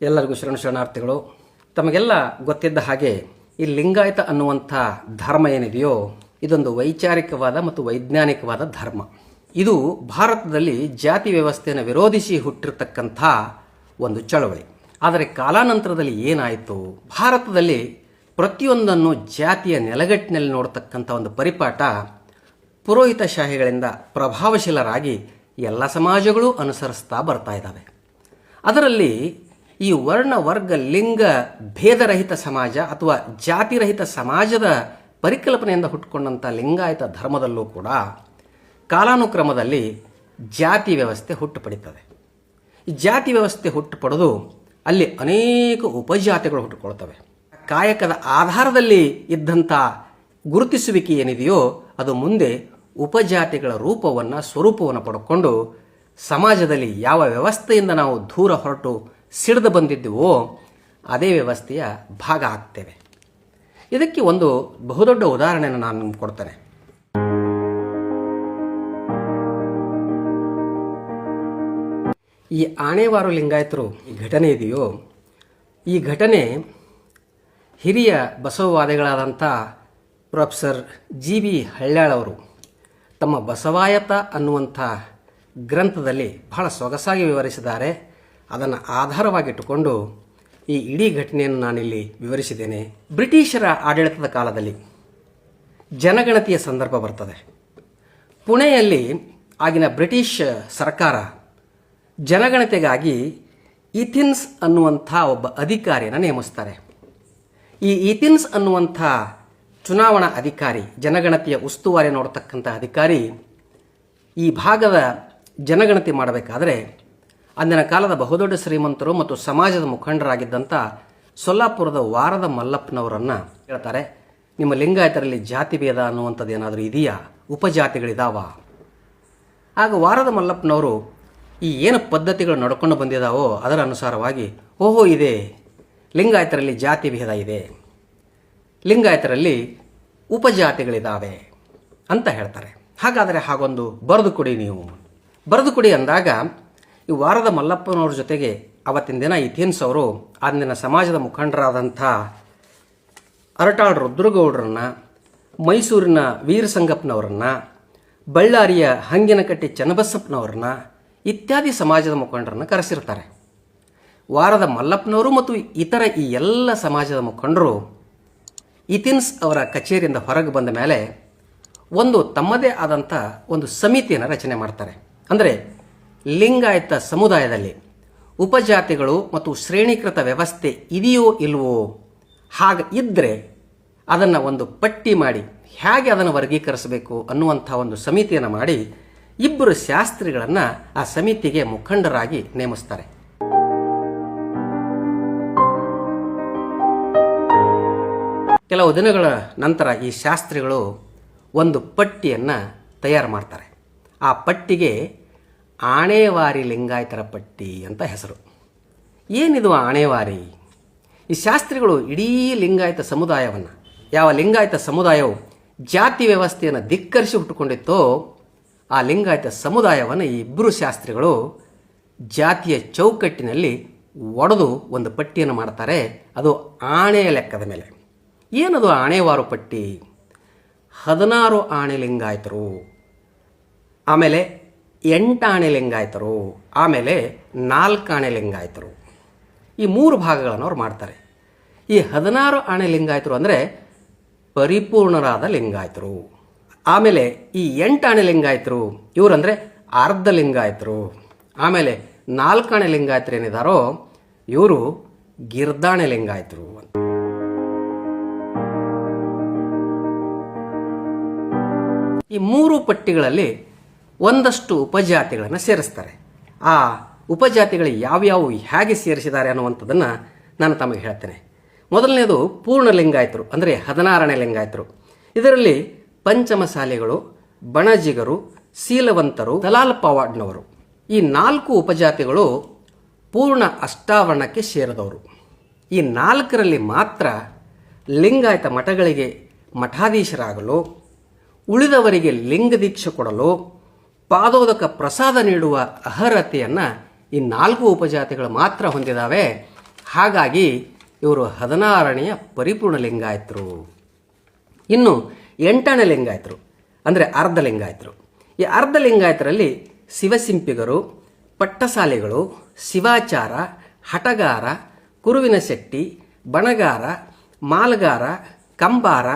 ಎಲ್ಲರಿಗೂ ಶರಣಾರ್ಥಿಗಳು. ತಮಗೆಲ್ಲ ಗೊತ್ತಿದ್ದ ಹಾಗೆ ಈ ಲಿಂಗಾಯತ ಅನ್ನುವಂಥ ಧರ್ಮ ಏನಿದೆಯೋ ಇದೊಂದು ವೈಚಾರಿಕವಾದ ಮತ್ತು ವೈಜ್ಞಾನಿಕವಾದ ಧರ್ಮ. ಇದು ಭಾರತದಲ್ಲಿ ಜಾತಿ ವ್ಯವಸ್ಥೆಯನ್ನು ವಿರೋಧಿಸಿ ಹುಟ್ಟಿರ್ತಕ್ಕಂಥ ಒಂದು ಚಳವಳಿ. ಆದರೆ ಕಾಲಾನಂತರದಲ್ಲಿ ಏನಾಯಿತು, ಭಾರತದಲ್ಲಿ ಪ್ರತಿಯೊಂದನ್ನು ಜಾತಿಯ ನೆಲಗಟ್ಟಿನಲ್ಲಿ ನೋಡತಕ್ಕಂಥ ಒಂದು ಪರಿಪಾಠ ಪುರೋಹಿತಶಾಹಿಗಳಿಂದ ಪ್ರಭಾವಶೀಲರಾಗಿ ಎಲ್ಲ ಸಮಾಜಗಳು ಅನುಸರಿಸ್ತಾ ಬರ್ತಾ ಇದ್ದಾವೆ. ಅದರಲ್ಲಿ ಈ ವರ್ಣ ವರ್ಗ ಲಿಂಗ ಭೇದರಹಿತ ಸಮಾಜ ಅಥವಾ ಜಾತಿರಹಿತ ಸಮಾಜದ ಪರಿಕಲ್ಪನೆಯಿಂದ ಹುಟ್ಟುಕೊಂಡಂಥ ಲಿಂಗಾಯತ ಧರ್ಮದಲ್ಲೂ ಕೂಡ ಕಾಲಾನುಕ್ರಮದಲ್ಲಿ ಜಾತಿ ವ್ಯವಸ್ಥೆ ಹುಟ್ಟು ಪಡೀತದೆ. ಈ ಜಾತಿ ವ್ಯವಸ್ಥೆ ಹುಟ್ಟು ಪಡೆದು ಅಲ್ಲಿ ಅನೇಕ ಉಪಜಾತಿಗಳು ಹುಟ್ಟುಕೊಳ್ತವೆ. ಕಾಯಕದ ಆಧಾರದಲ್ಲಿ ಇದ್ದಂಥ ಗುರುತಿಸುವಿಕೆ ಏನಿದೆಯೋ ಅದು ಮುಂದೆ ಉಪಜಾತಿಗಳ ರೂಪವನ್ನು ಸ್ವರೂಪವನ್ನು ಪಡ್ಕೊಂಡು ಸಮಾಜದಲ್ಲಿ ಯಾವ ವ್ಯವಸ್ಥೆಯಿಂದ ನಾವು ದೂರ ಹೊರಟು ಸಿಡಿದು ಬಂದಿದ್ದೀವೋ ಅದೇ ವ್ಯವಸ್ಥೆಯ ಭಾಗ ಆಗ್ತೇವೆ. ಇದಕ್ಕೆ ಒಂದು ಬಹುದೊಡ್ಡ ಉದಾಹರಣೆಯನ್ನು ನಾನು ನಿಮ್ಗೆ ಕೊಡ್ತೇನೆ. ಈ ಆಣೆವಾರು ಲಿಂಗಾಯತರು ಈ ಘಟನೆ ಇದೆಯೋ ಈ ಘಟನೆ ಹಿರಿಯ ಬಸವವಾದಿಗಳಾದಂಥ ಪ್ರೊಫೆಸರ್ ಜಿ.ಬಿ. ಹಳ್ಯಾಳ್ ಅವರು ತಮ್ಮ ಬಸವಾಯತ ಅನ್ನುವಂಥ ಗ್ರಂಥದಲ್ಲಿ ಬಹಳ ಸೊಗಸಾಗಿ ವಿವರಿಸಿದ್ದಾರೆ. ಅದನ್ನು ಆಧಾರವಾಗಿಟ್ಟುಕೊಂಡು ಈ ಇಡೀ ಘಟನೆಯನ್ನು ನಾನಿಲ್ಲಿ ವಿವರಿಸಿದ್ದೇನೆ. ಬ್ರಿಟಿಷರ ಆಡಳಿತದ ಕಾಲದಲ್ಲಿ ಜನಗಣತಿಯ ಸಂದರ್ಭ ಬರ್ತದೆ. ಪುಣೆಯಲ್ಲಿ ಆಗಿನ ಬ್ರಿಟಿಷ್ ಸರ್ಕಾರ ಜನಗಣತಿಗಾಗಿ ಈಥಿನ್ಸ್ ಅನ್ನುವಂಥ ಒಬ್ಬ ಅಧಿಕಾರಿಯನ್ನು ನೇಮಿಸ್ತಾರೆ. ಈ ಈಥಿನ್ಸ್ ಅನ್ನುವಂಥ ಚುನಾವಣಾ ಅಧಿಕಾರಿ, ಜನಗಣತಿಯ ಉಸ್ತುವಾರಿ ನೋಡತಕ್ಕಂಥ ಅಧಿಕಾರಿ, ಈ ಭಾಗದ ಜನಗಣತಿ ಮಾಡಬೇಕಾದ್ರೆ ಅಂದಿನ ಕಾಲದ ಬಹುದೊಡ್ಡ ಶ್ರೀಮಂತರು ಮತ್ತು ಸಮಾಜದ ಮುಖಂಡರಾಗಿದ್ದಂಥ ಸೊಲ್ಲಾಪುರದ ವಾರದ ಮಲ್ಲಪ್ಪನವರನ್ನು ಹೇಳ್ತಾರೆ, ನಿಮ್ಮ ಲಿಂಗಾಯತರಲ್ಲಿ ಜಾತಿ ಭೇದ ಅನ್ನುವಂಥದ್ದು ಏನಾದರೂ ಇದೆಯಾ, ಉಪಜಾತಿಗಳಿದಾವ? ಆಗ ವಾರದ ಮಲ್ಲಪ್ಪನವರು ಈ ಏನು ಪದ್ಧತಿಗಳು ನಡ್ಕೊಂಡು ಬಂದಿದ್ದಾವೋ ಅದರ ಅನುಸಾರವಾಗಿ ಓಹೋ ಇದೆ, ಲಿಂಗಾಯತರಲ್ಲಿ ಜಾತಿ ಭೇದ ಇದೆ, ಲಿಂಗಾಯತರಲ್ಲಿ ಉಪಜಾತಿಗಳಿದ್ದಾವೆ ಅಂತ ಹೇಳ್ತಾರೆ. ಹಾಗಾದರೆ ಹಾಗೊಂದು ಬರೆದು ಕೊಡಿ, ನೀವು ಬರೆದು ಕೊಡಿ ಅಂದಾಗ ಈ ವಾರದ ಮಲ್ಲಪ್ಪನವ್ರ ಜೊತೆಗೆ ಅವತ್ತಿನ ದಿನ ಈಥಿನ್ಸ್ ಅವರು ಅಂದಿನ ಸಮಾಜದ ಮುಖಂಡರಾದಂಥ ಅರಟಾಳ್ ರುದ್ರಗೌಡರನ್ನ, ಮೈಸೂರಿನ ವೀರಸಂಗಪ್ಪನವರನ್ನ, ಬಳ್ಳಾರಿಯ ಹಂಗಿನಕಟ್ಟಿ ಚನ್ನಬಸಪ್ಪನವ್ರನ್ನ ಇತ್ಯಾದಿ ಸಮಾಜದ ಮುಖಂಡರನ್ನು ಕರೆಸಿರ್ತಾರೆ. ವಾರದ ಮಲ್ಲಪ್ಪನವರು ಮತ್ತು ಇತರ ಈ ಎಲ್ಲ ಸಮಾಜದ ಮುಖಂಡರು ಈಥಿನ್ಸ್ ಅವರ ಕಚೇರಿಯಿಂದ ಹೊರಗೆ ಬಂದ ಮೇಲೆ ಒಂದು ತಮ್ಮದೇ ಆದಂಥ ಒಂದು ಸಮಿತಿಯನ್ನು ರಚನೆ ಮಾಡ್ತಾರೆ. ಅಂದರೆ ಲಿಂಗಾಯತ ಸಮುದಾಯದಲ್ಲಿ ಉಪಜಾತಿಗಳು ಮತ್ತು ಶ್ರೇಣೀಕೃತ ವ್ಯವಸ್ಥೆ ಇದೆಯೋ ಇಲ್ವೋ, ಹಾಗೆ ಇದ್ದರೆ ಅದನ್ನು ಒಂದು ಪಟ್ಟಿ ಮಾಡಿ ಹೇಗೆ ಅದನ್ನು ವರ್ಗೀಕರಿಸಬೇಕು ಅನ್ನುವಂಥ ಒಂದು ಸಮಿತಿಯನ್ನು ಮಾಡಿ ಇಬ್ಬರು ಶಾಸ್ತ್ರಿಗಳನ್ನು ಆ ಸಮಿತಿಗೆ ಮುಖಂಡರಾಗಿ ನೇಮಿಸ್ತಾರೆ. ಕೆಲವು ದಿನಗಳ ನಂತರ ಈ ಶಾಸ್ತ್ರಿಗಳು ಒಂದು ಪಟ್ಟಿಯನ್ನು ತಯಾರು ಮಾಡ್ತಾರೆ. ಆ ಪಟ್ಟಿಗೆ ಆಣೆವಾರಿ ಲಿಂಗಾಯತರ ಪಟ್ಟಿ ಅಂತ ಹೆಸರು. ಏನಿದು ಆಣೆವಾರಿ? ಈ ಶಾಸ್ತ್ರಿಗಳು ಇಡೀ ಲಿಂಗಾಯತ ಸಮುದಾಯವನ್ನು, ಯಾವ ಲಿಂಗಾಯತ ಸಮುದಾಯವು ಜಾತಿ ವ್ಯವಸ್ಥೆಯನ್ನು ಧಿಕ್ಕರಿಸಿ ಹುಟ್ಟುಕೊಂಡಿತ್ತೋ ಆ ಲಿಂಗಾಯತ ಸಮುದಾಯವನ್ನು ಈ ಇಬ್ಬರು ಶಾಸ್ತ್ರಿಗಳು ಜಾತಿಯ ಚೌಕಟ್ಟಿನಲ್ಲಿ ಒಡೆದು ಒಂದು ಪಟ್ಟಿಯನ್ನು ಮಾಡ್ತಾರೆ. ಅದು ಆಣೆಯ ಲೆಕ್ಕದ ಮೇಲೆ. ಏನದು ಆಣೆವಾರು ಪಟ್ಟಿ? 16 ಆಣೆ ಲಿಂಗಾಯತರು, ಆಮೇಲೆ 8 ಆಣೆ ಲಿಂಗಾಯತರು, ಆಮೇಲೆ 4 ಆಣೆ ಲಿಂಗಾಯತರು, ಈ 3 ಭಾಗಗಳನ್ನು ಅವ್ರು ಮಾಡ್ತಾರೆ. ಈ 16 ಆಣೆ ಲಿಂಗಾಯತರು ಅಂದರೆ ಪರಿಪೂರ್ಣರಾದ ಲಿಂಗಾಯತರು. ಆಮೇಲೆ ಈ 8 ಆಣೆ ಲಿಂಗಾಯತರು ಇವರಂದರೆ ಅರ್ಧ ಲಿಂಗಾಯತರು. ಆಮೇಲೆ 4 ಆಣೆ ಲಿಂಗಾಯತರು ಏನಿದಾರೋ ಇವರು ಗಿರ್ದಾಣೆ ಲಿಂಗಾಯತರು. ಈ 3 ಪಟ್ಟಿಗಳಲ್ಲಿ ಒಂದಷ್ಟು ಉಪಜಾತಿಗಳನ್ನು ಸೇರಿಸ್ತಾರೆ. ಆ ಉಪಜಾತಿಗಳು ಯಾವ್ಯಾವು ಹೇಗೆ ಸೇರಿಸಿದ್ದಾರೆ ಅನ್ನುವಂಥದ್ದನ್ನು ನಾನು ತಮಗೆ ಹೇಳ್ತೇನೆ. ಮೊದಲನೇದು ಪೂರ್ಣ ಲಿಂಗಾಯತರು ಅಂದರೆ 16ನೇ ಲಿಂಗಾಯತರು. ಇದರಲ್ಲಿ ಪಂಚಮಸಾಲಿಗಳು, ಬಣಜಿಗರು, ಶೀಲವಂತರು, ದಲಾಲ್ ಪವಾಡ್ನವರು ಈ 4 ಉಪಜಾತಿಗಳು ಪೂರ್ಣ ಅಷ್ಟಾವರಣಕ್ಕೆ ಸೇರಿದವರು. ಈ 4ರಲ್ಲಿ ಮಾತ್ರ ಲಿಂಗಾಯತ ಮಠಗಳಿಗೆ ಮಠಾಧೀಶರಾಗಲು, ಉಳಿದವರಿಗೆ ಲಿಂಗ ದೀಕ್ಷೆ ಕೊಡಲು, ಪಾದೋದಕ ಪ್ರಸಾದ ನೀಡುವ ಅರ್ಹತೆಯನ್ನು ಈ 4 ಉಪಜಾತಿಗಳು ಮಾತ್ರ ಹೊಂದಿದ್ದಾವೆ. ಹಾಗಾಗಿ ಇವರು 16ನೆಯ ಪರಿಪೂರ್ಣ ಲಿಂಗಾಯತರು. ಇನ್ನು 8ನೇ ಲಿಂಗಾಯತರು ಅಂದರೆ ಅರ್ಧ ಲಿಂಗಾಯತರು. ಈ ಅರ್ಧ ಲಿಂಗಾಯತರಲ್ಲಿ ಶಿವಸಿಂಪಿಗರು, ಪಟ್ಟಸಾಲಿಗಳು, ಶಿವಾಚಾರ, ಹಟಗಾರ, ಕುರುವಿನ ಶೆಟ್ಟಿ, ಬಣಗಾರ, ಮಾಲಗಾರ, ಕಂಬಾರ,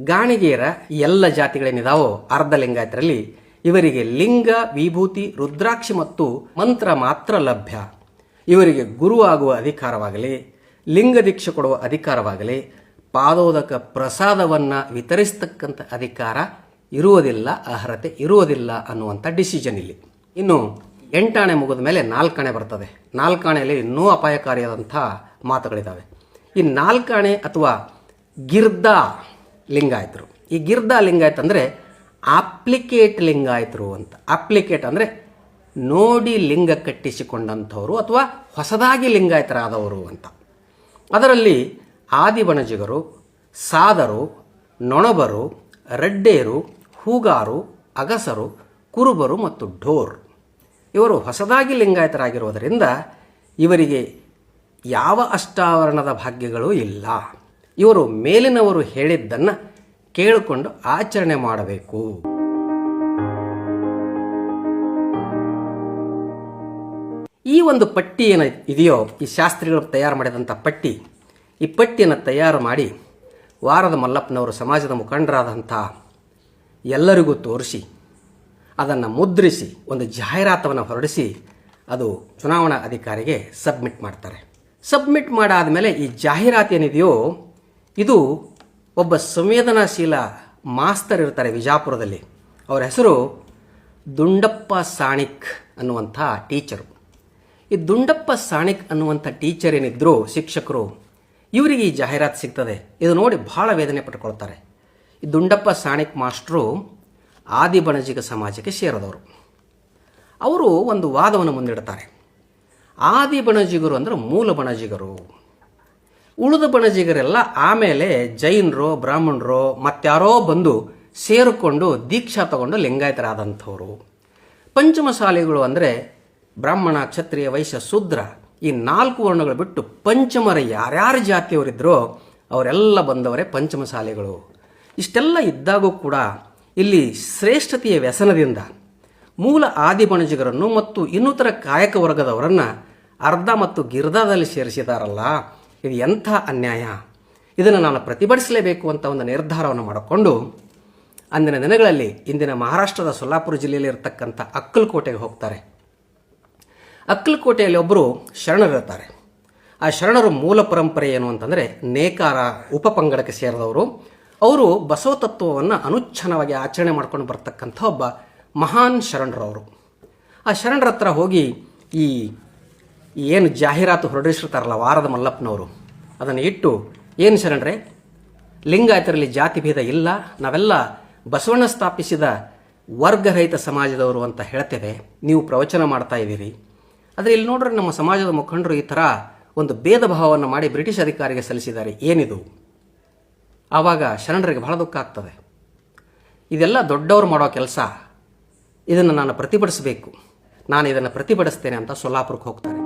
ಗಾಣಿಗೇರ ಎಲ್ಲ ಜಾತಿಗಳೇನಿದಾವೋ ಅರ್ಧ ಲಿಂಗಾಯತರಲ್ಲಿ ಇವರಿಗೆ ಲಿಂಗ, ವಿಭೂತಿ, ರುದ್ರಾಕ್ಷಿ ಮತ್ತು ಮಂತ್ರ ಮಾತ್ರ ಲಭ್ಯ. ಇವರಿಗೆ ಗುರು ಆಗುವ ಅಧಿಕಾರವಾಗಲಿ, ಲಿಂಗ ದೀಕ್ಷೆ ಕೊಡುವ ಅಧಿಕಾರವಾಗಲಿ, ಪಾದೋದಕ ಪ್ರಸಾದವನ್ನು ವಿತರಿಸ್ತಕ್ಕಂಥ ಅಧಿಕಾರ ಇರುವುದಿಲ್ಲ, ಅರ್ಹತೆ ಇರುವುದಿಲ್ಲ ಅನ್ನುವಂಥ ಡಿಸಿಷನ್ ಇಲ್ಲಿ. ಇನ್ನು 8ನೇ ಮುಗಿದ ಮೇಲೆ 4ನೇ ಬರ್ತದೆ. 4ನೇಲಿ ಇನ್ನೂ ಅಪಾಯಕಾರಿಯಾದಂಥ ಮಾತುಗಳಿದ್ದಾವೆ. ಈ 4ನೇ ಅಥವಾ ಗಿರ್ದಾ ಲಿಂಗಾಯತರು. ಈ ಗಿರ್ದಾ ಲಿಂಗಾಯತ ಅಂದರೆ ಅಪ್ಲಿಕೇಟ್ ಲಿಂಗಾಯತರು ಅಂತ. ಅಪ್ಲಿಕೇಟ್ ಅಂದರೆ ನೋಡಿ ಲಿಂಗ ಕಟ್ಟಿಸಿಕೊಂಡಂಥವರು ಅಥವಾ ಹೊಸದಾಗಿ ಲಿಂಗಾಯತರಾದವರು ಅಂತ. ಅದರಲ್ಲಿ ಆದಿಬಣಜಿಗರು, ಸಾದರು, ನೊಣಬರು, ರಡ್ಡೇರು, ಹೂಗಾರು, ಅಗಸರು, ಕುರುಬರು ಮತ್ತು ಢೋರ್ ಇವರು ಹೊಸದಾಗಿ ಲಿಂಗಾಯತರಾಗಿರುವುದರಿಂದ ಇವರಿಗೆ ಯಾವ ಅಷ್ಟಾವರಣದ ಭಾಗ್ಯಗಳೂ ಇಲ್ಲ. ಇವರು ಮೇಲಿನವರು ಹೇಳಿದ್ದನ್ನು ಕೇಳಿಕೊಂಡು ಆಚರಣೆ ಮಾಡಬೇಕು. ಈ ಒಂದು ಪಟ್ಟಿ ಏನು ಇದೆಯೋ, ಈ ಶಾಸ್ತ್ರಿಗಳು ತಯಾರು ಮಾಡಿದಂಥ ಪಟ್ಟಿ, ಈ ಪಟ್ಟಿಯನ್ನು ತಯಾರು ಮಾಡಿ ವಾರದ ಮಲ್ಲಪ್ಪನವರು ಸಮಾಜದ ಮುಖಂಡರಾದಂಥ ಎಲ್ಲರಿಗೂ ತೋರಿಸಿ ಅದನ್ನು ಮುದ್ರಿಸಿ ಒಂದು ಜಾಹೀರಾತವನ್ನು ಹೊರಡಿಸಿ ಅದು ಚುನಾವಣಾ ಅಧಿಕಾರಿಗೆ ಸಬ್ಮಿಟ್ ಮಾಡ್ತಾರೆ. ಸಬ್ಮಿಟ್ ಮಾಡಾದ ಮೇಲೆ ಈ ಜಾಹೀರಾತು ಏನಿದೆಯೋ ಇದು ಒಬ್ಬ ಸಂವೇದನಾಶೀಲ ಮಾಸ್ತರ್ ಇರ್ತಾರೆ ವಿಜಾಪುರದಲ್ಲಿ. ಅವರ ಹೆಸರು ದುಂಡಪ್ಪ ಸಾಣಿಕ್ ಅನ್ನುವಂಥ ಟೀಚರು. ಈ ದುಂಡಪ್ಪ ಸಾಣಿಕ್ ಅನ್ನುವಂಥ ಟೀಚರ್ ಏನಿದ್ರು ಶಿಕ್ಷಕರು, ಇವರಿಗೆ ಈ ಜಾಹೀರಾತು ಸಿಗ್ತದೆ. ಇದು ನೋಡಿ ಭಾಳ ವೇದನೆ ಪಟ್ಕೊಳ್ತಾರೆ. ಈ ದುಂಡಪ್ಪ ಸಾಣಿಕ್ ಮಾಸ್ಟ್ರು ಆದಿಬಣಜಿಗ ಸಮಾಜಕ್ಕೆ ಸೇರಿದವರು. ಅವರು ಒಂದು ವಾದವನ್ನು ಮುಂದಿಡ್ತಾರೆ. ಆದಿಬಣಜಿಗರು ಅಂದರೆ ಮೂಲ ಬಣಜಿಗರು, ಉಳಿದ ಬಣಜಿಗರೆಲ್ಲ ಆಮೇಲೆ ಜೈನರು, ಬ್ರಾಹ್ಮಣರು ಮತ್ತಾರೋ ಬಂದು ಸೇರಿಕೊಂಡು ದೀಕ್ಷಾ ತಗೊಂಡು ಲಿಂಗಾಯತರಾದಂಥವ್ರು. ಪಂಚಮಸಾಲಿಗಳು ಅಂದರೆ ಬ್ರಾಹ್ಮಣ, ಕ್ಷತ್ರಿಯ, ವೈಶ್ಯ, ಶೂದ್ರ ಈ 4 ವರ್ಣಗಳು ಬಿಟ್ಟು ಪಂಚಮರ ಯಾರ್ಯಾರು ಜಾತಿಯವರಿದ್ದರೋ ಅವರೆಲ್ಲ ಬಂದವರೇ ಪಂಚಮಸಾಲಿಗಳು. ಇಷ್ಟೆಲ್ಲ ಇದ್ದಾಗೂ ಕೂಡ ಇಲ್ಲಿ ಶ್ರೇಷ್ಠತೆಯ ವ್ಯಸನದಿಂದ ಮೂಲ ಆದಿಬಣಜಿಗರನ್ನು ಮತ್ತು ಇನ್ನಿತರ ಕಾಯಕ ವರ್ಗದವರನ್ನು ಅರ್ಧ ಮತ್ತು ಗಿರ್ದಾದಲ್ಲಿ ಸೇರಿಸಿದಾರಲ್ಲ, ಇದು ಎಂಥ ಅನ್ಯಾಯ. ಇದನ್ನು ನಾನು ಪ್ರತಿಭಟಿಸಲೇಬೇಕು ಅಂತ ಒಂದು ನಿರ್ಧಾರವನ್ನು ಮಾಡಿಕೊಂಡು ಅಂದಿನ ದಿನಗಳಲ್ಲಿ ಇಂದಿನ ಮಹಾರಾಷ್ಟ್ರದ ಸೊಲ್ಲಾಪುರ ಜಿಲ್ಲೆಯಲ್ಲಿ ಇರತಕ್ಕಂಥ ಅಕ್ಕಲಕೋಟೆಗೆ ಹೋಗ್ತಾರೆ. ಅಕ್ಕಲಕೋಟೆಯಲ್ಲಿ ಒಬ್ಬರು ಶರಣರಿರ್ತಾರೆ. ಆ ಶರಣರು ಮೂಲ ಪರಂಪರೆ ಏನು ಅಂತಂದರೆ ನೇಕಾರ ಉಪಪಂಗಡಕ್ಕೆ ಸೇರಿದವರು. ಅವರು ಬಸವ ತತ್ವವನ್ನು ಅನುಚ್ಛನ್ನವಾಗಿ ಆಚರಣೆ ಮಾಡ್ಕೊಂಡು ಬರ್ತಕ್ಕಂಥ ಒಬ್ಬ ಮಹಾನ್ ಶರಣರವರು. ಆ ಶರಣರ ಹತ್ರ ಹೋಗಿ ಈ ಏನು ಜಾಹೀರಾತು ಹೊರಡಿಸಿರ್ತಾರಲ್ಲ ವಾರದ ಮಲ್ಲಪ್ಪನವರು, ಅದನ್ನು ಇಟ್ಟು, ಏನು ಶರಣರೇ, ಲಿಂಗಾಯತರಲ್ಲಿ ಜಾತಿ ಭೇದ ಇಲ್ಲ, ನಾವೆಲ್ಲ ಬಸವಣ್ಣ ಸ್ಥಾಪಿಸಿದ ವರ್ಗರಹಿತ ಸಮಾಜದವರು ಅಂತ ಹೇಳ್ತೇವೆ, ನೀವು ಪ್ರವಚನ ಮಾಡ್ತಾ ಇದ್ದೀರಿ, ಆದರೆ ಇಲ್ಲಿ ನೋಡ್ರೆ ನಮ್ಮ ಸಮಾಜದ ಮುಖಂಡರು ಈ ಥರ ಒಂದು ಭೇದ ಭಾವವನ್ನು ಮಾಡಿ ಬ್ರಿಟಿಷ್ ಅಧಿಕಾರಿಗೆ ಸಲ್ಲಿಸಿದ್ದಾರೆ, ಏನಿದು? ಆವಾಗ ಶರಣರಿಗೆ ಬಹಳ ದುಃಖ ಆಗ್ತದೆ. ಇದೆಲ್ಲ ದೊಡ್ಡವರು ಮಾಡೋ ಕೆಲಸ, ಇದನ್ನು ನಾನು ಪ್ರತಿಭಟಿಸಬೇಕು, ನಾನು ಇದನ್ನು ಪ್ರತಿಭಟಿಸ್ತೇನೆ ಅಂತ ಸೊಲ್ಲಾಪುರಕ್ಕೆ ಹೋಗ್ತಾರೆ.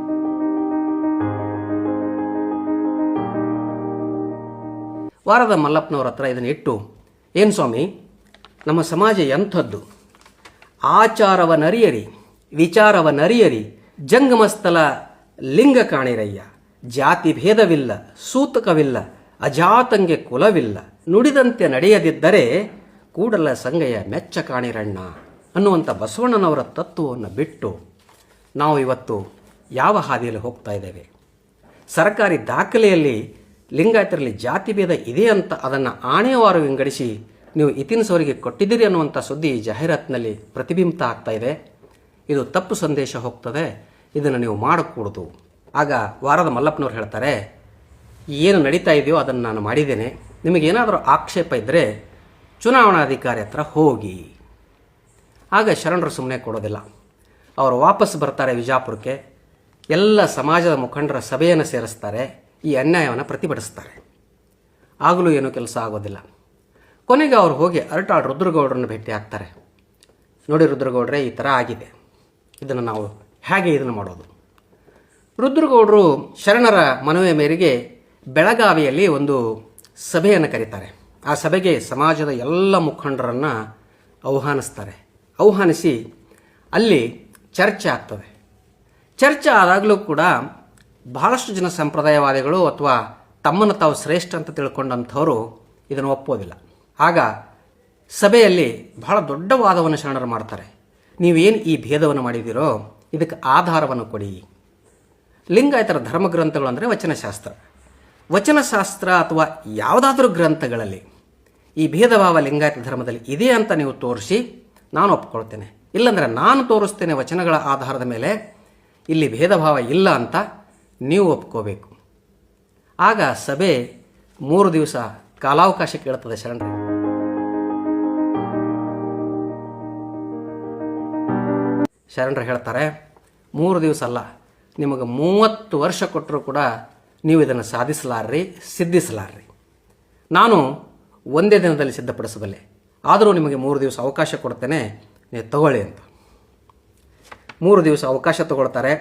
ವಾರದ ಮಲ್ಲಪ್ಪನವ್ರ ಹತ್ರ ಇದನ್ನು ಇಟ್ಟು, ಏನು ಸ್ವಾಮಿ, ನಮ್ಮ ಸಮಾಜ ಎಂಥದ್ದು, ಆಚಾರವನರಿಯರಿ, ವಿಚಾರವನರಿಯರಿ, ಜಂಗಮಸ್ಥಳ ಲಿಂಗ ಕಾಣಿರಯ್ಯ, ಜಾತಿ ಭೇದವಿಲ್ಲ, ಸೂತಕವಿಲ್ಲ, ಅಜಾತಂಗೆ ಕುಲವಿಲ್ಲ, ನುಡಿದಂತೆ ನಡೆಯದಿದ್ದರೆ ಕೂಡಲ ಸಂಗಯ್ಯ ಮೆಚ್ಚ ಕಾಣಿರಣ್ಣ ಅನ್ನುವಂಥ ಬಸವಣ್ಣನವರ ತತ್ವವನ್ನು ಬಿಟ್ಟು ನಾವು ಇವತ್ತು ಯಾವ ಹಾದಿಯಲ್ಲಿ ಹೋಗ್ತಾ ಇದ್ದೇವೆ? ಸರ್ಕಾರಿ ದಾಖಲೆಯಲ್ಲಿ ಲಿಂಗಾಯತರಲ್ಲಿ ಜಾತಿ ಭೇದ ಇದೆ ಅಂತ ಅದನ್ನು ಆಣೆವಾರು ವಿಂಗಡಿಸಿ ನೀವು ಇತಿನ್ಸವರಿಗೆ ಕೊಟ್ಟಿದ್ದೀರಿ ಅನ್ನುವಂಥ ಸುದ್ದಿ ಜಾಹೀರಾತಿನಲ್ಲಿ ಪ್ರತಿಬಿಂಬಿತ ಆಗ್ತಾ ಇದೆ. ಇದು ತಪ್ಪು ಸಂದೇಶ ಹೋಗ್ತದೆ, ಇದನ್ನು ನೀವು ಮಾಡಕೂಡದು. ಆಗ ವಾರದ ಮಲ್ಲಪ್ಪನವ್ರು ಹೇಳ್ತಾರೆ, ಏನು ನಡೀತಾ ಇದೆಯೋ ಅದನ್ನು ನಾನು ಮಾಡಿದ್ದೇನೆ, ನಿಮಗೇನಾದರೂ ಆಕ್ಷೇಪ ಇದ್ದರೆ ಚುನಾವಣಾಧಿಕಾರಿ ಹತ್ರ ಹೋಗಿ. ಆಗ ಶರಣರು ಸುಮ್ಮನೆ ಕೊಡೋದಿಲ್ಲ. ಅವರು ವಾಪಸ್ ಬರ್ತಾರೆ ವಿಜಾಪುರಕ್ಕೆ. ಎಲ್ಲ ಸಮಾಜದ ಮುಖಂಡರ ಸಭೆಯನ್ನು ಸೇರಿಸ್ತಾರೆ, ಈ ಅನ್ಯಾಯವನ್ನು ಪ್ರತಿಭಟಿಸ್ತಾರೆ. ಆಗಲೂ ಏನೂ ಕೆಲಸ ಆಗೋದಿಲ್ಲ. ಕೊನೆಗೆ ಅವರು ಹೋಗಿ ಅರಟಾಳ್ ರುದ್ರಗೌಡರನ್ನು ಭೇಟಿ ಆಗ್ತಾರೆ. ನೋಡಿ ರುದ್ರಗೌಡ್ರೆ, ಈ ಥರ ಆಗಿದೆ, ಇದನ್ನು ನಾವು ಹೇಗೆ ಇದನ್ನು ಮಾಡೋದು? ರುದ್ರಗೌಡರು ಶರಣರ ಮನವಿ ಮೇರೆಗೆ ಬೆಳಗಾವಿಯಲ್ಲಿ ಒಂದು ಸಭೆಯನ್ನು ಕರೀತಾರೆ. ಆ ಸಭೆಗೆ ಸಮಾಜದ ಎಲ್ಲ ಮುಖಂಡರನ್ನು ಆಹ್ವಾನಿಸಿ ಅಲ್ಲಿ ಚರ್ಚೆ ಆಗ್ತದೆ. ಚರ್ಚೆ ಆದಾಗಲೂ ಕೂಡ ಬಹಳಷ್ಟು ಜನ ಸಂಪ್ರದಾಯವಾದಿಗಳು ಅಥವಾ ತಮ್ಮನ್ನು ತಾವು ಶ್ರೇಷ್ಠ ಅಂತ ತಿಳ್ಕೊಂಡಂಥವರು ಇದನ್ನು ಒಪ್ಪೋದಿಲ್ಲ. ಆಗ ಸಭೆಯಲ್ಲಿ ಬಹಳ ದೊಡ್ಡ ವಾದವನ್ನು ಶರಣರು ಮಾಡ್ತಾರೆ. ನೀವೇನು ಈ ಭೇದವನ್ನು ಮಾಡಿದ್ದೀರೋ ಇದಕ್ಕೆ ಆಧಾರವನ್ನು ಕೊಡಿ. ಲಿಂಗಾಯತರ ಧರ್ಮಗ್ರಂಥಗಳು ಅಂದರೆ ವಚನಶಾಸ್ತ್ರ ಅಥವಾ ಯಾವುದಾದ್ರೂ ಗ್ರಂಥಗಳಲ್ಲಿ ಈ ಭೇದ ಭಾವ ಲಿಂಗಾಯತ ಧರ್ಮದಲ್ಲಿ ಇದೆ ಅಂತ ನೀವು ತೋರಿಸಿ ನಾನು ಒಪ್ಕೊಳ್ತೇನೆ, ಇಲ್ಲಾಂದರೆ ನಾನು ತೋರಿಸ್ತೇನೆ ವಚನಗಳ ಆಧಾರದ ಮೇಲೆ ಇಲ್ಲಿ ಭೇದ ಭಾವ ಇಲ್ಲ ಅಂತ ನೀವು ಒಪ್ಕೋಬೇಕು. ಆಗ ಸಭೆ 3 ದಿವಸ ಕಾಲಾವಕಾಶ ಕೇಳ್ತದೆ ಶರಣರು. ಶರಣರು ಹೇಳ್ತಾರೆ, 3 ದಿವಸ ಅಲ್ಲ, ನಿಮಗೆ 30 ವರ್ಷ ಕೊಟ್ಟರೂ ಕೂಡ ನೀವು ಇದನ್ನು ಸಿದ್ಧಿಸಲಾರ್ರಿ. ನಾನು ಒಂದೇ ದಿನದಲ್ಲಿ ಸಿದ್ಧಪಡಿಸಬಲ್ಲೆ, ಆದರೂ ನಿಮಗೆ 3 ದಿವಸ ಅವಕಾಶ ಕೊಡ್ತೇನೆ, ನೀವು ತಗೊಳ್ಳಿ ಅಂತ. 3 ದಿವಸ ಅವಕಾಶ ತಗೊಳ್ತಾರೆ.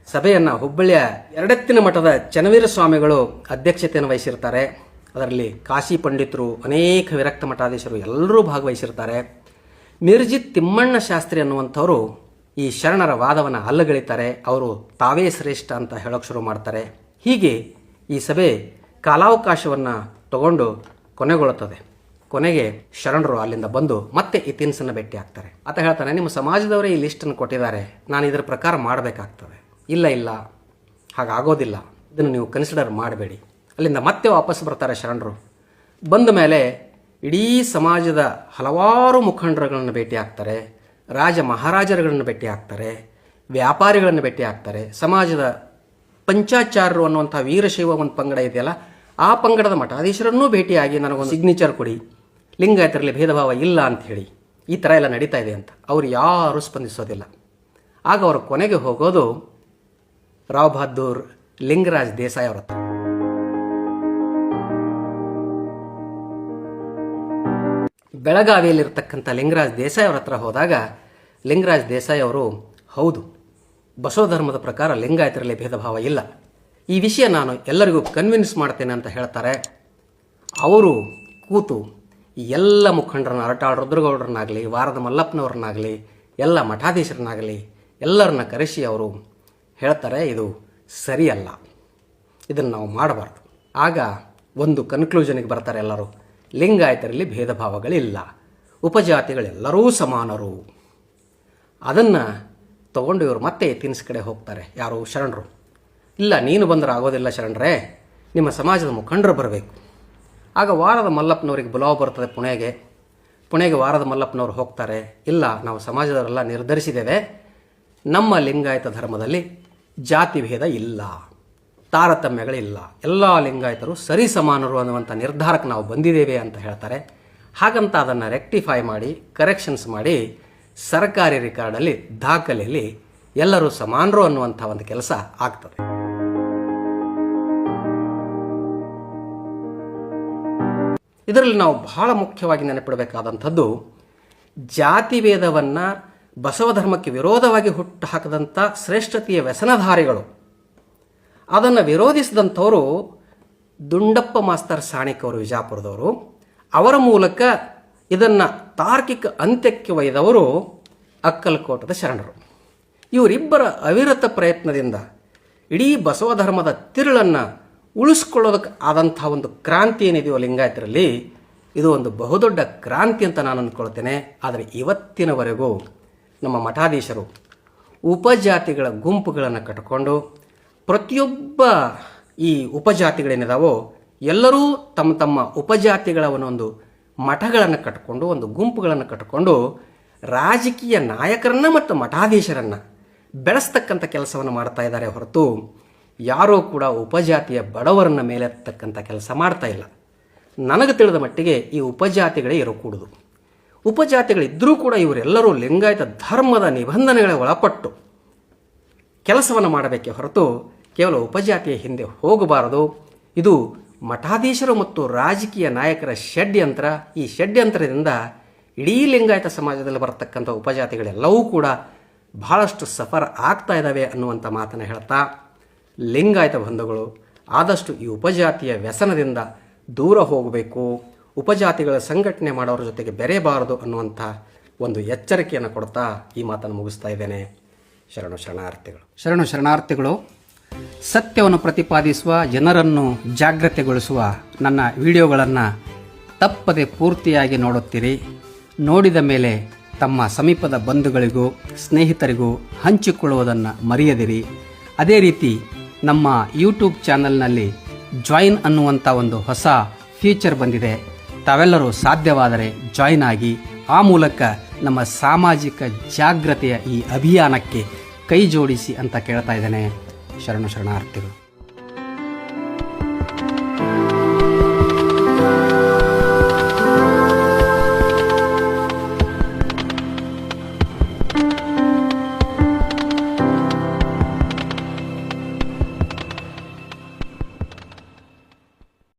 ಸಭೆಯನ್ನು ಹುಬ್ಬಳ್ಳಿಯ ಎರಡೆತ್ತಿನ ಮಠದ ಚನ್ನವೀರ ಸ್ವಾಮಿಗಳು ಅಧ್ಯಕ್ಷತೆಯನ್ನು ವಹಿಸಿರ್ತಾರೆ. ಅದರಲ್ಲಿ ಕಾಶಿ ಪಂಡಿತರು, ಅನೇಕ ವಿರಕ್ತ ಮಠಾಧೀಶರು ಎಲ್ಲರೂ ಭಾಗವಹಿಸಿರ್ತಾರೆ. ಮಿರ್ಜಿತ್ ತಿಮ್ಮಣ್ಣ ಶಾಸ್ತ್ರಿ ಅನ್ನುವಂಥವರು ಈ ಶರಣರ ವಾದವನ್ನು ಅಲ್ಲಗಳಿತಾರೆ. ಅವರು ತಾವೇ ಶ್ರೇಷ್ಠ ಅಂತ ಹೇಳೋಕೆ ಶುರು ಮಾಡ್ತಾರೆ. ಹೀಗೆ ಈ ಸಭೆ ಕಾಲಾವಕಾಶವನ್ನು ತಗೊಂಡು ಕೊನೆಗೊಳ್ಳುತ್ತದೆ. ಕೊನೆಗೆ ಶರಣರು ಅಲ್ಲಿಂದ ಬಂದು ಮತ್ತೆ ಈ ತಿನಿಸನ್ನು ಭೇಟಿ ಆಗ್ತಾರೆ. ಆತ ಹೇಳ್ತಾನೆ, ನಿಮ್ಮ ಸಮಾಜದವರೇ ಈ ಲಿಸ್ಟನ್ನು ಕೊಟ್ಟಿದ್ದಾರೆ, ನಾನು ಇದರ ಪ್ರಕಾರ ಮಾಡಬೇಕಾಗ್ತದೆ. ಇಲ್ಲ ಹಾಗಾಗೋದಿಲ್ಲ, ಇದನ್ನು ನೀವು ಕನ್ಸಿಡರ್ ಮಾಡಬೇಡಿ. ಅಲ್ಲಿಂದ ಮತ್ತೆ ವಾಪಸ್ ಬರ್ತಾರೆ ಶರಣರು. ಬಂದ ಮೇಲೆ ಇಡೀ ಸಮಾಜದ ಹಲವಾರು ಮುಖಂಡರುಗಳನ್ನು ಭೇಟಿ ಆಗ್ತಾರೆ, ರಾಜ ಮಹಾರಾಜರುಗಳನ್ನು ಭೇಟಿ ಆಗ್ತಾರೆ, ವ್ಯಾಪಾರಿಗಳನ್ನು ಭೇಟಿ ಆಗ್ತಾರೆ, ಸಮಾಜದ ಪಂಚಾಚಾರ್ಯರು ಅನ್ನುವಂಥ ವೀರಶೈವ ಒಂದು ಪಂಗಡ ಇದೆಯಲ್ಲ, ಆ ಪಂಗಡದ ಮಠಾಧೀಶರನ್ನೂ ಭೇಟಿಯಾಗಿ ನನಗೊಂದು ಸಿಗ್ನೇಚರ್ ಕೊಡಿ, ಲಿಂಗಾಯತರಲ್ಲಿ ಭೇದ ಭಾವ ಇಲ್ಲ ಅಂತ ಹೇಳಿ, ಈ ಥರ ಎಲ್ಲ ನಡೀತಾ ಇದೆ ಅಂತ. ಅವರು ಯಾರೂ ಸ್ಪಂದಿಸೋದಿಲ್ಲ. ಆಗ ಅವರು ಕೊನೆಗೆ ಹೋಗೋದು ರಾವ್ ಬಹದ್ದೂರ್ ಲಿಂಗರಾಜ್ ದೇಸಾಯಿ ಅವರ ಹತ್ರ. ಬೆಳಗಾವಿಯಲ್ಲಿರ್ತಕ್ಕಂಥ ಲಿಂಗರಾಜ್ ದೇಸಾಯಿ ಅವರ ಹತ್ರ ಹೋದಾಗ ಲಿಂಗರಾಜ್ ದೇಸಾಯಿ ಅವರು, ಹೌದು, ಬಸವ ಧರ್ಮದ ಪ್ರಕಾರ ಲಿಂಗಾಯತರಲ್ಲಿ ಭೇದ ಭಾವ ಇಲ್ಲ, ಈ ವಿಷಯ ನಾನು ಎಲ್ಲರಿಗೂ ಕನ್ವಿನ್ಸ್ ಮಾಡ್ತೇನೆ ಅಂತ ಹೇಳ್ತಾರೆ. ಅವರು ಕೂತು ಎಲ್ಲ ಮುಖಂಡರನ್ನ, ಅರಟಾಳ್ ರುದ್ರಗೌಡರನ್ನಾಗಲಿ, ವಾರದ ಮಲ್ಲಪ್ಪನವ್ರನ್ನಾಗಲಿ, ಎಲ್ಲ ಮಠಾಧೀಶರನ್ನಾಗಲಿ ಎಲ್ಲರನ್ನ ಕರೆಸಿ ಅವರು ಹೇಳ್ತಾರೆ, ಇದು ಸರಿಯಲ್ಲ, ಇದನ್ನು ನಾವು ಮಾಡಬಾರ್ದು. ಆಗ ಒಂದು ಕನ್ಕ್ಲೂಷನ್ಗೆ ಬರ್ತಾರೆ ಎಲ್ಲರೂ, ಲಿಂಗಾಯತರಲ್ಲಿ ಭೇದ ಭಾವಗಳಿಲ್ಲ, ಉಪಜಾತಿಗಳೆಲ್ಲರೂ ಸಮಾನರು. ಅದನ್ನು ತಗೊಂಡು ಇವರು ಮತ್ತೆ ತಿನಿಸು ಕಡೆ ಹೋಗ್ತಾರೆ. ಯಾರು? ಶರಣರು. ಇಲ್ಲ, ನೀನು ಬಂದರೆ ಆಗೋದಿಲ್ಲ ಶರಣರೇ, ನಿಮ್ಮ ಸಮಾಜದ ಮುಖಂಡರು ಬರಬೇಕು. ಆಗ ವಾರದ ಮಲ್ಲಪ್ಪನವರಿಗೆ ಬುಲಾವ್ ಬರ್ತದೆ ಪುಣೆಗೆ ವಾರದ ಮಲ್ಲಪ್ಪನವರು ಹೋಗ್ತಾರೆ. ಇಲ್ಲ, ನಾವು ಸಮಾಜದವರೆಲ್ಲ ನಿರ್ಧರಿಸಿದ್ದೇವೆ, ನಮ್ಮ ಲಿಂಗಾಯತ ಧರ್ಮದಲ್ಲಿ ಜಾತಿ ಭೇದ ಇಲ್ಲ, ತಾರತಮ್ಯಗಳಿಲ್ಲ, ಎಲ್ಲ ಲಿಂಗಾಯತರು ಸರಿ ಸಮಾನರು ಅನ್ನುವಂಥ ನಿರ್ಧಾರಕ್ಕೆ ನಾವು ಬಂದಿದ್ದೇವೆ ಅಂತ ಹೇಳ್ತಾರೆ. ಹಾಗಂತ ಅದನ್ನು ರೆಕ್ಟಿಫೈ ಮಾಡಿ, ಕರೆಕ್ಷನ್ಸ್ ಮಾಡಿ, ಸರ್ಕಾರಿ ರೆಕಾರ್ಡಲ್ಲಿ, ದಾಖಲೆಯಲ್ಲಿ ಎಲ್ಲರೂ ಸಮಾನರು ಅನ್ನುವಂಥ ಒಂದು ಕೆಲಸ ಆಗ್ತದೆ. ಇದರಲ್ಲಿ ನಾವು ಬಹಳ ಮುಖ್ಯವಾಗಿ ನೆನಪಿಡಬೇಕಾದಂಥದ್ದು, ಜಾತಿ ಭೇದವನ್ನು ಬಸವ ಧರ್ಮಕ್ಕೆ ವಿರೋಧವಾಗಿ ಹುಟ್ಟು ಹಾಕದಂಥ ಶ್ರೇಷ್ಠತೆಯ ವ್ಯಸನಧಾರಿಗಳು, ಅದನ್ನು ವಿರೋಧಿಸಿದಂಥವರು ದುಂಡಪ್ಪ ಮಾಸ್ತರ್ ಸಾಣಿಕ್ ಅವರು, ವಿಜಾಪುರದವರು. ಅವರ ಮೂಲಕ ಇದನ್ನು ತಾರ್ಕಿಕ ಅಂತ್ಯಕ್ಕೆ ಒಯ್ದವರು ಅಕ್ಕಲಕೋಟದ ಶರಣರು. ಇವರಿಬ್ಬರ ಅವಿರತ ಪ್ರಯತ್ನದಿಂದ ಇಡೀ ಬಸವ ಧರ್ಮದ ತಿರುಳನ್ನು ಉಳಿಸ್ಕೊಳ್ಳೋದಕ್ಕೆ ಆದಂಥ ಒಂದು ಕ್ರಾಂತಿ ಏನಿದೆಯೋ ಲಿಂಗಾಯತರಲ್ಲಿ, ಇದು ಒಂದು ಬಹುದೊಡ್ಡ ಕ್ರಾಂತಿ ಅಂತ ನಾನು ಅಂದ್ಕೊಳ್ತೇನೆ. ಆದರೆ ಇವತ್ತಿನವರೆಗೂ ನಮ್ಮ ಮಠಾಧೀಶರು ಉಪಜಾತಿಗಳ ಗುಂಪುಗಳನ್ನು ಕಟ್ಟಿಕೊಂಡು, ಪ್ರತಿಯೊಬ್ಬ ಈ ಉಪಜಾತಿಗಳೇನಿದಾವೋ ಎಲ್ಲರೂ ತಮ್ಮ ತಮ್ಮ ಉಪಜಾತಿಗಳ ಒಂದೊಂದು ಮಠಗಳನ್ನು ಕಟ್ಟಿಕೊಂಡು, ಒಂದು ಗುಂಪುಗಳನ್ನು ಕಟ್ಟಿಕೊಂಡು, ರಾಜಕೀಯ ನಾಯಕರನ್ನು ಮತ್ತು ಮಠಾಧೀಶರನ್ನು ಬೆಳೆಸ್ತಕ್ಕಂಥ ಕೆಲಸವನ್ನು ಮಾಡ್ತಾ ಇದ್ದಾರೆ ಹೊರತು ಯಾರೂ ಕೂಡ ಉಪಜಾತಿಯ ಬಡವರನ್ನ ಮೇಲೆತ್ತಕ್ಕಂಥ ಕೆಲಸ ಮಾಡ್ತಾ ಇಲ್ಲ. ನನಗೆ ತಿಳಿದ ಮಟ್ಟಿಗೆ ಈ ಉಪಜಾತಿಗಳೇ ಇರಕೂಡುದು. ಉಪಜಾತಿಗಳಿದ್ದರೂ ಕೂಡ ಇವರೆಲ್ಲರೂ ಲಿಂಗಾಯತ ಧರ್ಮದ ನಿಬಂಧನೆಗಳಿಗೆ ಒಳಪಟ್ಟು ಕೆಲಸವನ್ನು ಮಾಡಬೇಕೇ ಹೊರತು ಕೇವಲ ಉಪಜಾತಿಯ ಹಿಂದೆ ಹೋಗಬಾರದು. ಇದು ಮಠಾಧೀಶರು ಮತ್ತು ರಾಜಕೀಯ ನಾಯಕರ ಷಡ್ಯಂತ್ರ. ಈ ಷಡ್ಯಂತ್ರದಿಂದ ಇಡೀ ಲಿಂಗಾಯತ ಸಮಾಜದಲ್ಲಿ ಬರತಕ್ಕಂಥ ಉಪಜಾತಿಗಳೆಲ್ಲವೂ ಕೂಡ ಬಹಳಷ್ಟು ಸಫರ್ ಆಗ್ತಾ ಇದ್ದಾವೆ ಅನ್ನುವಂಥ ಮಾತನ್ನು ಹೇಳ್ತಾ ಲಿಂಗಾಯತ ಬಂಧುಗಳು ಆದಷ್ಟು ಈ ಉಪಜಾತಿಯ ವ್ಯಸನದಿಂದ ದೂರ ಹೋಗಬೇಕು, ಉಪಜಾತಿಗಳ ಸಂಘಟನೆ ಮಾಡೋರ ಜೊತೆಗೆ ಬೆರೆಯಬಾರದು ಅನ್ನುವಂಥ ಒಂದು ಎಚ್ಚರಿಕೆಯನ್ನು ಕೊಡ್ತಾ ಈ ಮಾತನ್ನು ಮುಗಿಸ್ತಾ ಇದ್ದೇನೆ. ಶರಣಾರ್ಥಿಗಳು. ಸತ್ಯವನ್ನು ಪ್ರತಿಪಾದಿಸುವ, ಜನರನ್ನು ಜಾಗೃತೆಗೊಳಿಸುವ ನನ್ನ ವಿಡಿಯೋಗಳನ್ನು ತಪ್ಪದೆ ಪೂರ್ತಿಯಾಗಿ ನೋಡುತ್ತೀರಿ. ನೋಡಿದ ಮೇಲೆ ತಮ್ಮ ಸಮೀಪದ ಬಂಧುಗಳಿಗೂ ಸ್ನೇಹಿತರಿಗೂ ಹಂಚಿಕೊಳ್ಳುವುದನ್ನು ಮರೆಯದಿರಿ. ಅದೇ ರೀತಿ ನಮ್ಮ ಯೂಟ್ಯೂಬ್ ಚಾನಲ್ನಲ್ಲಿ ಜಾಯಿನ್ ಅನ್ನುವಂಥ ಒಂದು ಹೊಸ ಫೀಚರ್ ಬಂದಿದೆ. ತಾವೆಲ್ಲರೂ ಸಾಧ್ಯವಾದರೆ ಜಾಯಿನ್ ಆಗಿ ಆ ಮೂಲಕ ನಮ್ಮ ಸಾಮಾಜಿಕ ಜಾಗೃತೆಯ ಈ ಅಭಿಯಾನಕ್ಕೆ ಕೈ ಜೋಡಿಸಿ ಅಂತ ಕೇಳ್ತಾ ಇದ್ದೇನೆ. ಶರಣಾರ್ಥಿಗಳು.